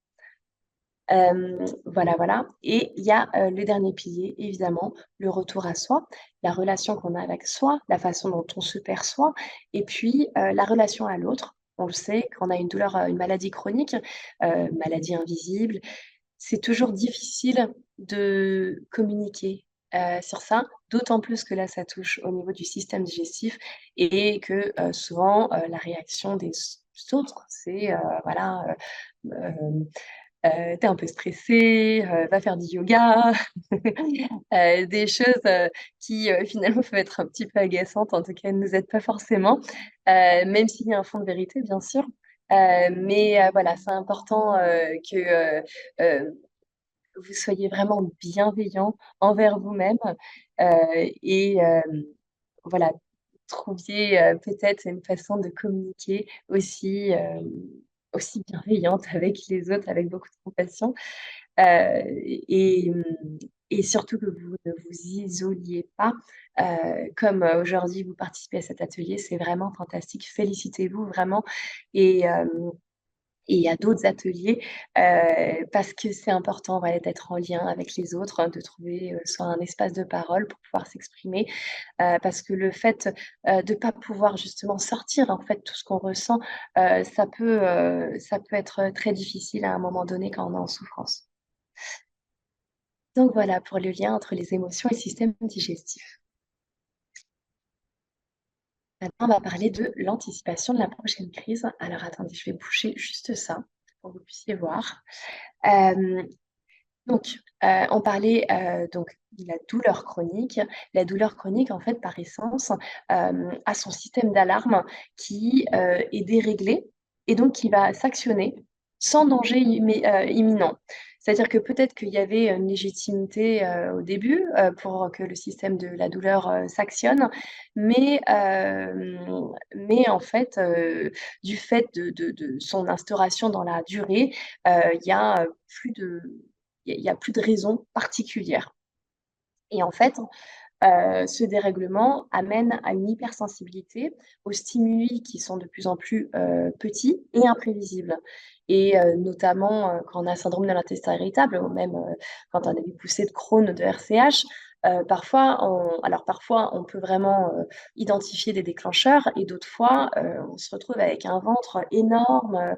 Voilà, voilà. Et il y a le dernier pilier, évidemment, le retour à soi, la relation qu'on a avec soi, la façon dont on se perçoit, et puis la relation à l'autre. On le sait, quand on a une douleur, une maladie chronique, maladie invisible, c'est toujours difficile de communiquer sur ça, d'autant plus que là, ça touche au niveau du système digestif et que souvent, la réaction des autres, c'est voilà, tu un peu stressé, va faire du yoga, des choses, qui, finalement peuvent être un petit peu agaçantes, en tout cas, ne nous aident pas forcément, même s'il y a un fond de vérité, bien sûr. Mais voilà, c'est important, que, vous soyez vraiment bienveillant envers vous-même, et voilà, trouviez, peut-être une façon de communiquer aussi bienveillante avec les autres, avec beaucoup de compassion, et et surtout que vous ne vous isoliez pas. Comme, aujourd'hui vous participez à cet atelier, c'est vraiment fantastique. Félicitez-vous vraiment et et il y a d'autres ateliers, parce que c'est important, voilà, d'être en lien avec les autres, de trouver, soit un espace de parole pour pouvoir s'exprimer, parce que le fait, de pas pouvoir justement sortir, en fait, tout ce qu'on ressent, ça peut être très difficile à un moment donné quand on est en souffrance. Donc voilà pour le lien entre les émotions et le système digestif. Maintenant, on va parler de l'anticipation de la prochaine crise. Alors attendez, je vais bouger juste ça pour que vous puissiez voir. Hem Donc, on parlait, donc de la douleur chronique. La douleur chronique, en fait, par essence, a son système d'alarme qui, est déréglé et donc qui va s'actionner sans danger imminent. C'est-à-dire que peut-être qu'il y avait une légitimité, au début, pour que le système de la douleur, s'actionne, mais en fait, du fait de son instauration dans la durée, il y a, plus de il y a plus de raison particulière et en fait, ce dérèglement amène à une hypersensibilité aux stimuli qui sont de plus en plus, petits et imprévisibles et notamment, quand on a un syndrome de l'intestin irritable ou même, quand on a des poussées de Crohn, de RCH, parfois on peut vraiment, identifier des déclencheurs et d'autres fois, on se retrouve avec un ventre énorme,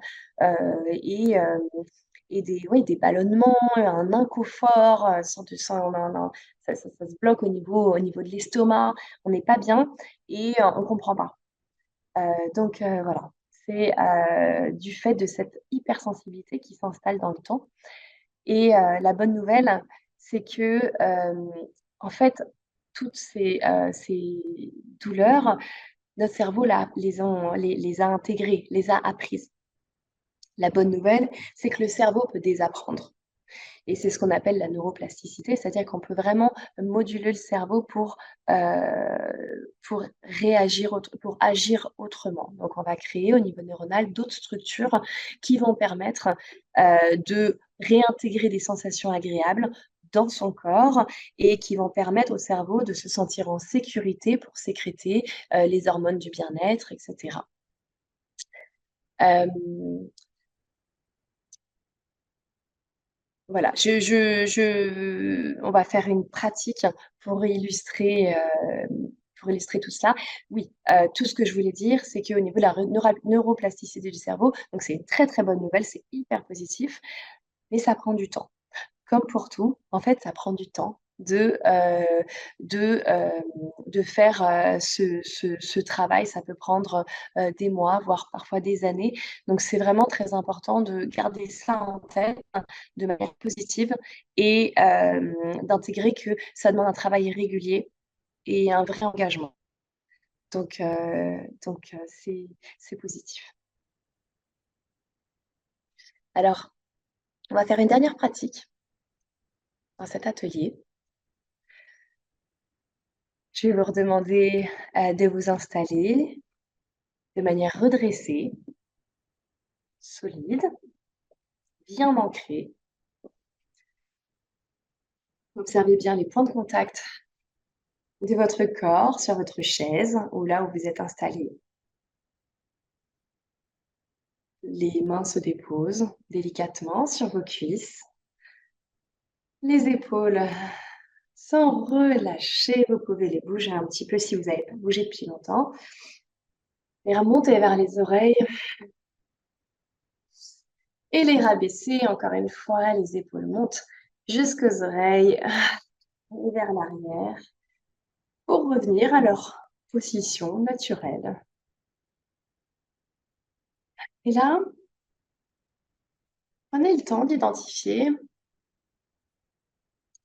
et des ballonnements, un inconfort, sans ça se bloque au niveau de l'estomac, on n'est pas bien et on comprend pas. Voilà, c'est, du fait de cette hypersensibilité qui s'installe dans le temps et la bonne nouvelle, c'est que, en fait, toutes ces douleurs, notre cerveau les a intégrées, les a apprises. La bonne nouvelle, c'est que le cerveau peut désapprendre. Et c'est ce qu'on appelle la neuroplasticité, c'est-à-dire qu'on peut vraiment moduler le cerveau pour réagir pour agir autrement. Donc on va créer au niveau neuronal d'autres structures qui vont permettre, de réintégrer des sensations agréables dans son corps et qui vont permettre au cerveau de se sentir en sécurité pour sécréter, les hormones du bien-être et cetera. Hem, voilà, on va faire une pratique pour illustrer, pour illustrer tout cela. Oui, tout ce que je voulais dire, c'est qu'au niveau de la neuroplasticité du cerveau, donc c'est une très, très bonne nouvelle, c'est hyper positif, mais ça prend du temps. Comme pour tout, en fait, ça prend du temps de, de faire, ce travail. Ça peut prendre, des mois, voire parfois des années. Donc c'est vraiment très important de garder ça en tête de manière positive et d'intégrer que ça demande un travail régulier et un vrai engagement. Donc c'est positif. Alors, on va faire une dernière pratique dans cet atelier. Je vais vous redemander, de vous installer de manière redressée, solide, bien ancrée. Observez bien les points de contact de votre corps sur votre chaise ou là où vous êtes installé. Les mains se déposent délicatement sur vos cuisses. Les épaules sont relâchées. Vous pouvez les bouger un petit peu si vous avez pas bougé depuis longtemps. Les remonter vers les oreilles et les rabaisser. Encore une fois, les épaules montent jusqu'aux oreilles et vers l'arrière pour revenir à leur position naturelle. Et là, prenez le temps d'identifier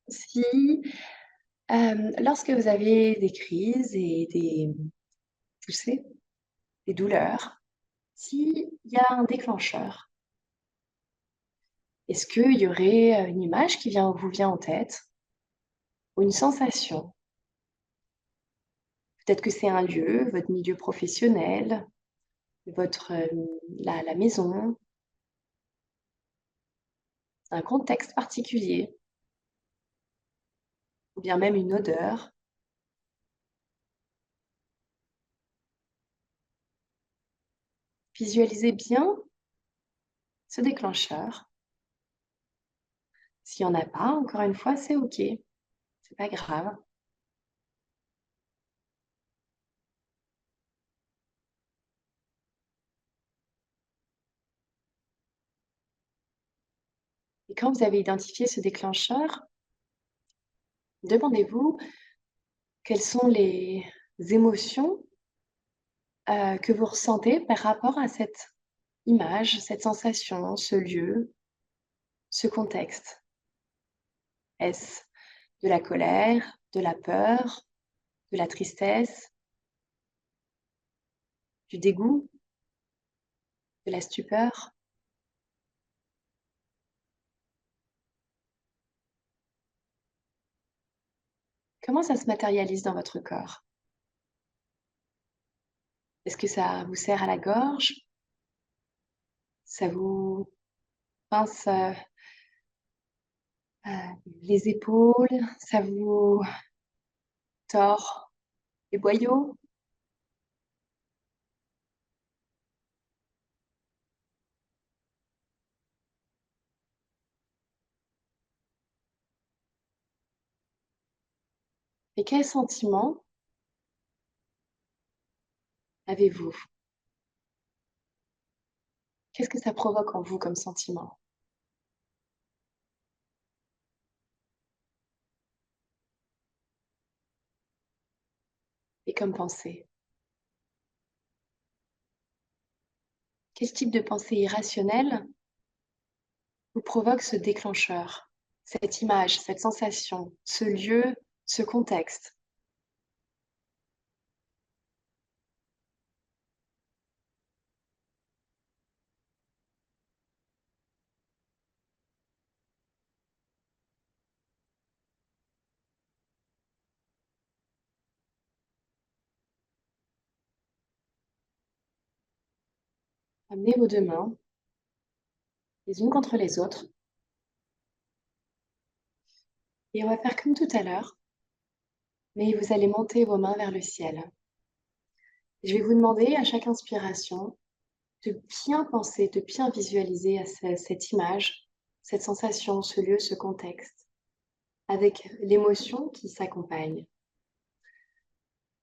si, lorsque vous avez des crises et des poussées, des douleurs, s'il y a un déclencheur. Est-ce qu'il y aurait, une image qui vous vient en tête ou une sensation? Peut-être que c'est un lieu, votre milieu professionnel, votre, la maison, un contexte particulier ou bien même une odeur. Visualisez bien ce déclencheur. S'il y en a pas, encore une fois, c'est OK, c'est pas grave. Et quand vous avez identifié ce déclencheur, demandez-vous quelles sont les émotions, que vous ressentez par rapport à cette image, cette sensation, ce lieu, ce contexte. Est-ce de la colère, de la peur, de la tristesse, du dégoût, de la stupeur? Comment ça se matérialise dans votre corps? Est-ce que ça vous serre à la gorge? Ça vous pince, les épaules? Ça vous tord les boyaux? Et quel sentiment avez-vous? Qu'est-ce que ça provoque en vous comme sentiment et comme pensée? Quel type de pensée irrationnelle vous provoque ce déclencheur? Cette image, cette sensation, ce lieu, ce contexte? Amenez vos 2 mains les unes contre les autres Et on va faire comme tout à l'heure, mais vous allez monter vos mains vers le ciel. Je vais vous demander à chaque inspiration de bien penser, de bien visualiser à cette image, cette sensation, ce lieu, ce contexte, avec l'émotion qui s'accompagne.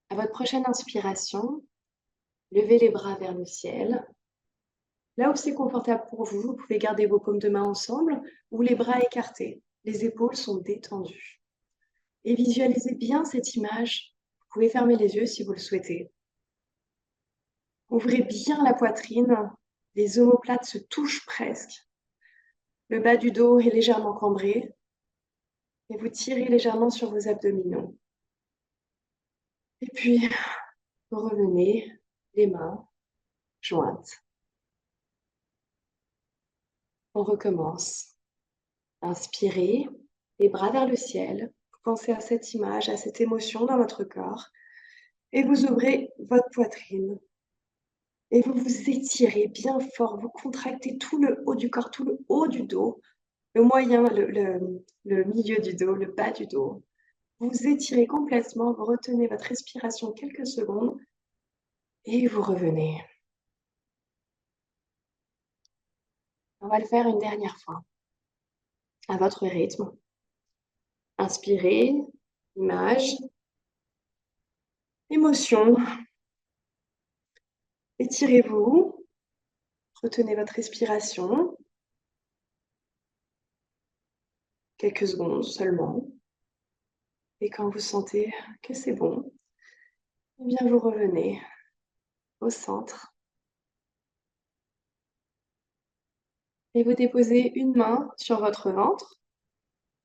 À votre prochaine inspiration, levez les bras vers le ciel. Là où c'est confortable pour vous, vous pouvez garder vos paumes de main ensemble ou les bras écartés. Les épaules sont détendues. Et visualisez bien cette image. Vous pouvez fermer les yeux si vous le souhaitez. Ouvrez bien la poitrine. Les omoplates se touchent presque. Le bas du dos est légèrement cambré. Et vous tirez légèrement sur vos abdominaux. Et puis, vous revenez, les mains jointes. On recommence. Inspirez, les bras vers le ciel. Pensez à cette image, à cette émotion dans votre corps. Et vous ouvrez votre poitrine. Et vous vous étirez bien fort. Vous contractez tout le haut du corps, tout le haut du dos, le moyen, le milieu du dos, le bas du dos. Vous étirez complètement, vous retenez votre respiration quelques secondes et vous revenez. On va le faire une dernière fois, à votre rythme. Inspirez, image, émotion. Étirez-vous, retenez votre respiration. Quelques secondes seulement. Et quand vous sentez que c'est bon, eh bien vous revenez au centre. Et vous déposez une main sur votre ventre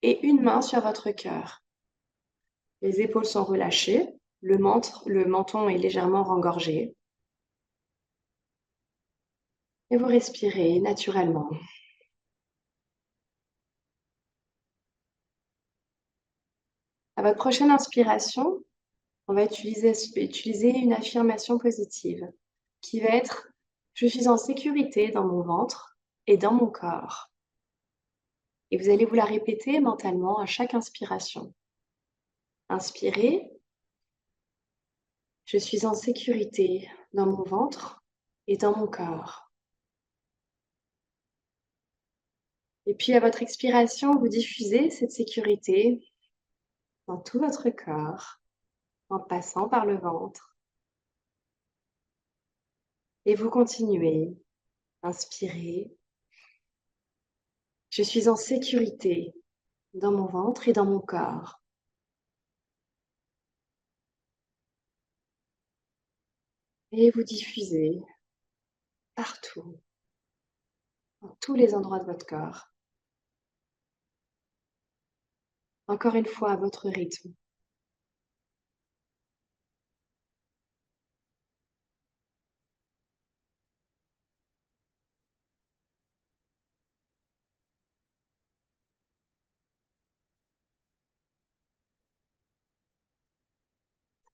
et une main sur votre cœur. Les épaules sont relâchées, le menton est légèrement rengorgé. Et vous respirez naturellement. À votre prochaine inspiration, on va utiliser une affirmation positive qui va être « Je suis en sécurité dans mon ventre et dans mon corps ». Et vous allez vous la répéter mentalement à chaque inspiration. Inspirez. Je suis en sécurité dans mon ventre et dans mon corps. Et puis à votre expiration, vous diffusez cette sécurité dans tout votre corps en passant par le ventre. Et vous continuez. Inspirez. Je suis en sécurité dans mon ventre et dans mon corps. Et vous diffusez partout, dans tous les endroits de votre corps. Encore une fois, à votre rythme.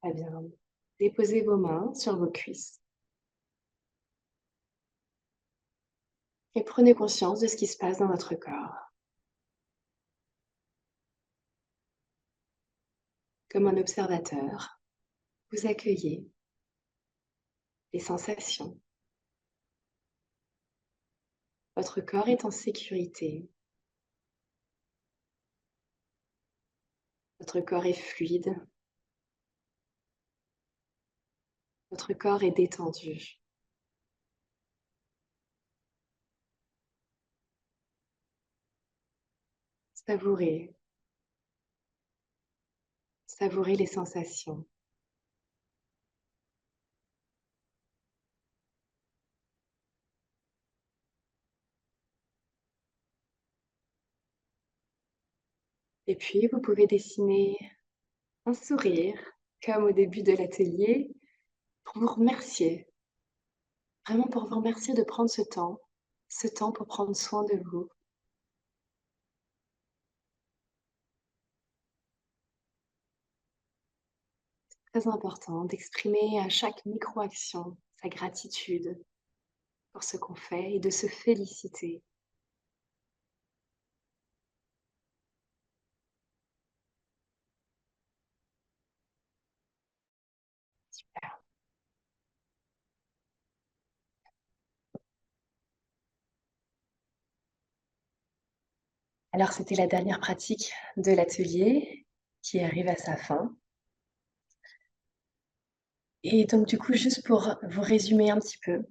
Très bien. Déposez vos mains sur vos cuisses. Et prenez conscience de ce qui se passe dans votre corps. Comme un observateur, vous accueillez les sensations. Votre corps est en sécurité. Votre corps est fluide. Votre corps est détendu. Savourez. Savourez les sensations. Et puis, vous pouvez dessiner un sourire, comme au début de l'atelier, pour vous remercier. Vraiment pour vous remercier de prendre ce temps pour prendre soin de vous. Très important d'exprimer à chaque micro-action sa gratitude pour ce qu'on fait et de se féliciter. Alors, c'était la dernière pratique de l'atelier qui arrive à sa fin. Et donc, du coup, juste pour vous résumer un petit peu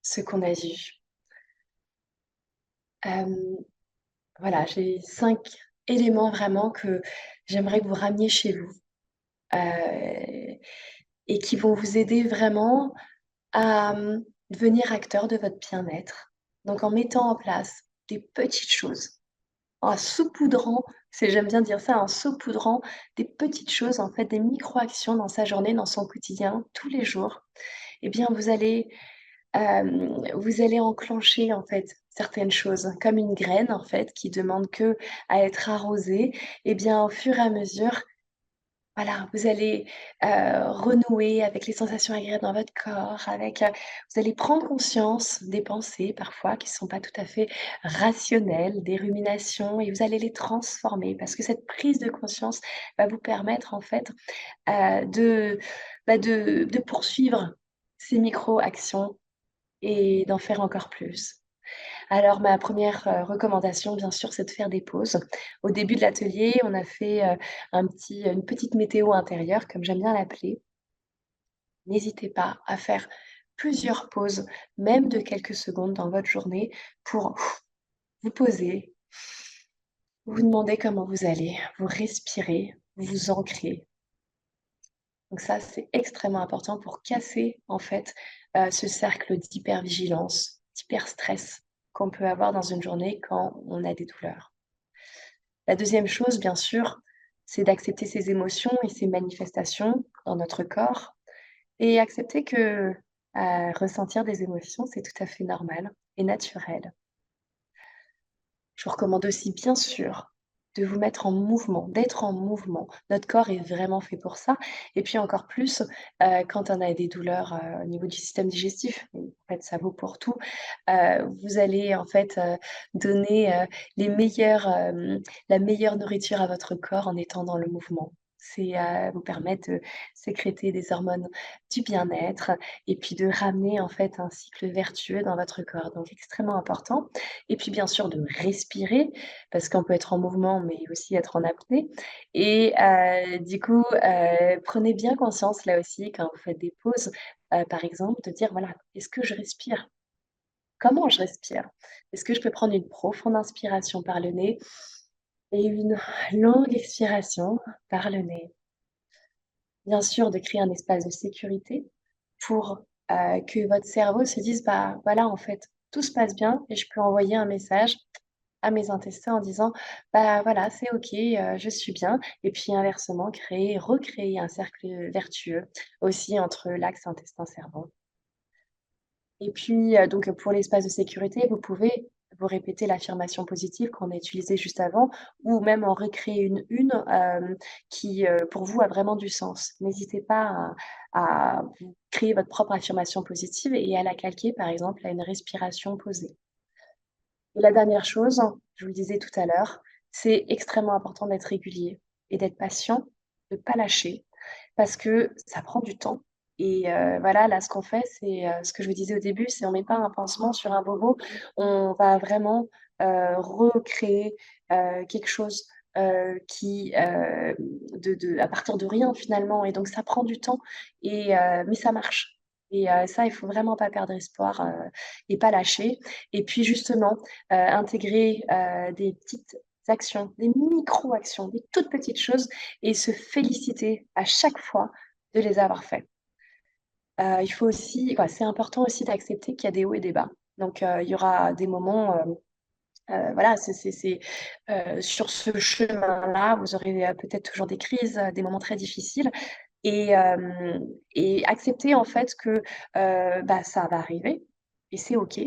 ce qu'on a vu. euh, voilà, j'ai 5 éléments vraiment que j'aimerais que vous rameniez chez vous et qui vont vous aider vraiment à devenir acteur de votre bien-être. Donc, en mettant en place des petites choses, en saupoudrant, j'aime bien dire ça, en saupoudrant des petites choses, en fait, des micro-actions dans sa journée, dans son quotidien, tous les jours, eh bien, vous allez enclencher, en fait, certaines choses, comme une graine, en fait, qui demande que à être arrosée. Eh bien, au fur et à mesure, voilà, vous allez renouer avec les sensations agréables dans votre corps, vous allez prendre conscience des pensées parfois qui ne sont pas tout à fait rationnelles, des ruminations, et vous allez les transformer parce que cette prise de conscience va vous permettre en fait de, de poursuivre ces micro-actions et d'en faire encore plus. Alors ma première recommandation, bien sûr, c'est de faire des pauses. Au début de l'atelier, on a fait, une petite météo intérieure, comme j'aime bien l'appeler. N'hésitez pas à faire plusieurs pauses, même de quelques secondes dans votre journée, pour vous poser, vous demander comment vous allez, vous respirez, vous ancrer. Donc ça, c'est extrêmement important pour casser, en fait, ce cercle d'hypervigilance, d'hyperstress qu'on peut avoir dans une journée quand on a des douleurs. La deuxième chose, bien sûr, c'est d'accepter ses émotions et ses manifestations dans notre corps et accepter que, ressentir des émotions, c'est tout à fait normal et naturel. Je vous recommande aussi, bien sûr, de vous mettre en mouvement, d'être en mouvement. Notre corps est vraiment fait pour ça et puis encore plus, quand on a des douleurs, au niveau du système digestif. En fait, ça vaut pour tout. Vous allez en fait, donner, la meilleure nourriture à votre corps en étant dans le mouvement. C'est, vous permettre de sécréter des hormones du bien-être et puis de ramener en fait un cycle vertueux dans votre corps, donc extrêmement important. Et puis bien sûr de respirer, parce qu'on peut être en mouvement, mais aussi être en apnée. Et du coup, prenez bien conscience là aussi quand vous faites des pauses, par exemple, de dire: «Voilà, est-ce que je respire? Comment je respire? Est-ce que je peux prendre une profonde inspiration par le nez et une longue expiration par le nez?» Bien sûr, de créer un espace de sécurité pour, que votre cerveau se dise: «Bah, voilà, en fait, tout se passe bien et je peux envoyer un message à mes intestins en disant: «Bah, voilà, c'est OK, je suis bien» et puis inversement, recréer un cercle vertueux aussi entre l'axe intestin-cerveau. Et puis, donc pour l'espace de sécurité, vous pouvez vous répéter l'affirmation positive qu'on a utilisée juste avant ou même en recréer une qui, pour vous a vraiment du sens. N'hésitez pas à vous créer votre propre affirmation positive et à la calquer, par exemple, à une respiration posée. Et la dernière chose, je vous le disais tout à l'heure, c'est extrêmement important d'être régulier et d'être patient, de pas lâcher parce que ça prend du temps et voilà, là, ce qu'on fait, c'est, ce que je vous disais au début, c'est on met pas un pansement sur un bobo, on va vraiment, recréer, quelque chose, de à partir de rien finalement et donc ça prend du temps et mais ça marche et ça, il faut vraiment pas perdre espoir, et pas lâcher et puis justement, intégrer, des petites actions, des micro-actions, des toutes petites choses et se féliciter à chaque fois de les avoir fait. Il faut aussi c'est important aussi d'accepter qu'il y a des hauts et des bas. Donc, il y aura des moments, voilà, sur ce chemin-là, vous aurez, peut-être toujours des crises, des moments très difficiles et accepter en fait que, bah, ça va arriver et c'est OK.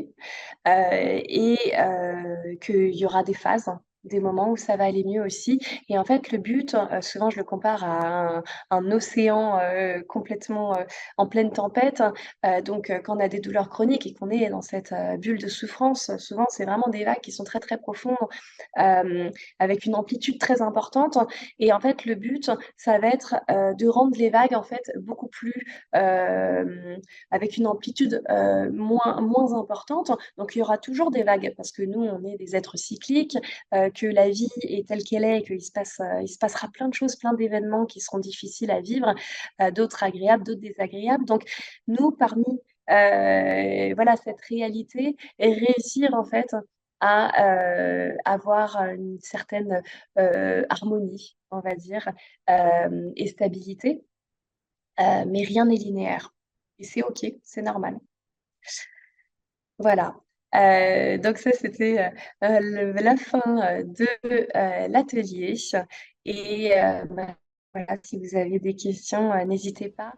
Qu'il y aura des phases, des moments où ça va aller mieux aussi et en fait, le but, souvent je le compare à un océan, complètement, en pleine tempête, donc quand on a des douleurs chroniques et qu'on est dans cette, bulle de souffrance, souvent c'est vraiment des vagues qui sont très, très profondes, hem, avec une amplitude très importante et en fait, le but, ça va être, de rendre les vagues, en fait, beaucoup plus, avec une amplitude, moins importante. Donc il y aura toujours des vagues parce que nous, on est des êtres cycliques, que la vie est telle qu'elle est et il se passera plein de choses, plein d'événements qui seront difficiles à vivre, d'autres agréables, d'autres désagréables. Donc nous, parmi voilà, cette réalité et réussir en fait à avoir une certaine harmonie, on va dire, et stabilité, mais rien n'est linéaire. Et c'est OK, c'est normal. Voilà. Donc ça, c'était la fin de l'atelier. Et bah, voilà, si vous avez des questions, n'hésitez pas.